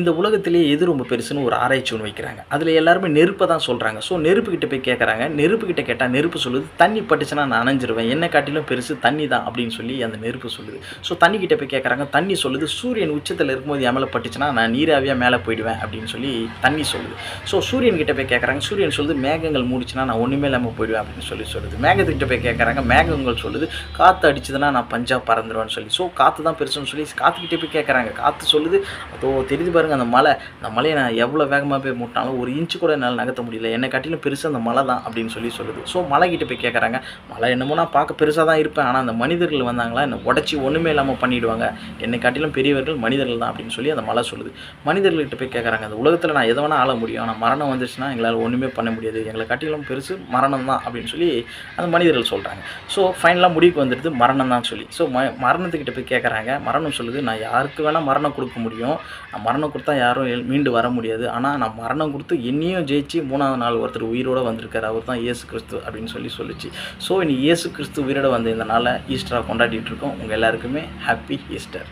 இந்த உலகத்திலேயே எது ரொம்ப பெருசுன்னு ஒரு ஆராய்ச்சி ஒன்று வைக்கிறாங்க. அதில் எல்லாருமே நெருப்பை தான் சொல்கிறாங்க. ஸோ நெருப்புக்கிட்ட போய் கேட்குறாங்க. நெருப்புக்கிட்ட கேட்டால் நெருப்பு சொல்லுது, தண்ணி பட்டுச்சுன்னா நான் அணைஞ்சிருவேன், என்னை காட்டிலும் பெருசு தண்ணி தான் அப்படின்னு சொல்லி அந்த நெருப்பு சொல்லுது. ஸோ தண்ணிக்கிட்ட போய் கேட்குறாங்க. தண்ணி சொல்லுது, சூரியன் உச்சத்தில் இருக்கும்போது என் மேலே பட்டுச்சுன்னா நான் நீராவியாக மேலே போயிடுவேன் அப்படின்னு சொல்லி தண்ணி சொல்லுது. ஸோ சூரியன்கிட்ட போய் கேட்குறாங்க. சூரியன் சொல்லுது, மேகங்கள் மூடிச்சுன்னா நான் ஒன்றுமே இல்லாமல் போயிடுவேன் அப்படின்னு சொல்லுது. மேகத்துக்கிட்ட போய் கேட்குறாங்க. மேகங்கள் சொல்லுது, காற்று அடிச்சதுன்னா நான் பஞ்சா பறந்துடுவேன்னு சொல்லி. ஸோ காற்று தான் பெருசுன்னு சொல்லி காற்றுக்கிட்டே போய் கேட்குறாங்க. காற்று சொல்லுது, அதோ தெரியுது பாருங்கள் அந்த மலையை நான் எவ்வளோ வேகமாக போய் முட்டினாலும் ஒரு இன்ச்சு கூட என்னால் நகர்த்த முடியல, என்னை காட்டிலும் பெருசு அந்த மலை தான் அப்படின்னு சொல்லுது. ஸோ மலைக்கிட்ட போய் கேட்குறாங்க. மலை என்னமோ நான் பார்க்க பெருசாக தான் இருப்பேன், ஆனால் அந்த மனிதர்கள் வந்தாங்களா என்னை உடச்சி ஒன்றுமே இல்லாமல் பண்ணிவிடுவாங்க, என்னை காட்டிலும் பெரியவர்கள் மனிதர்கள் தான் அப்படின்னு சொல்லி அந்த மலை சொல்லுது. மனிதர்கள்கிட்ட போய் கேட்குறாங்க. அந்த உலகத்தில் நான் எதை வேணால் ஆள முடியும், ஆனால் மரணம் வந்துச்சுன்னா எங்களால் ஒன்றுமே பண்ண முடியாது, எங்களை காட்டிலும் பெருசு மரணம் தான் அப்படின்னு சொல்லி அந்த மனிதர்கள் சொல்கிறாங்க. ஸோ ஃபைனலாக முடிவுக்கு வந்துடுது மரணம் தான் சொல்லி. ஸோ மரணத்துக்கிட்ட போய் கேட்குறாங்க. மரணம் சொல்லுது, நான் யாருக்கு வேணால் மரணம் கொடுக்க முடியும், நான் மரணம் கொடுத்தா யாரும் மீண்டு வர முடியாது, ஆனால் நான் மரணம் கொடுத்து என்னையும் ஜெயிச்சு 3ஆவது நாள் ஒருத்தர் உயிரோடு வந்திருக்காரு, அவர் தான் இயேசு கிறிஸ்து அப்படின்னு சொல்லிச்சு. ஸோ இன்னைக்கு இயேசு கிறிஸ்து உயிரோடு வந்த இந்த நாளை ஈஸ்டராக கொண்டாடிட்டு இருக்கோம். உங்கள் எல்லாருக்குமே ஹாப்பி ஈஸ்டர்.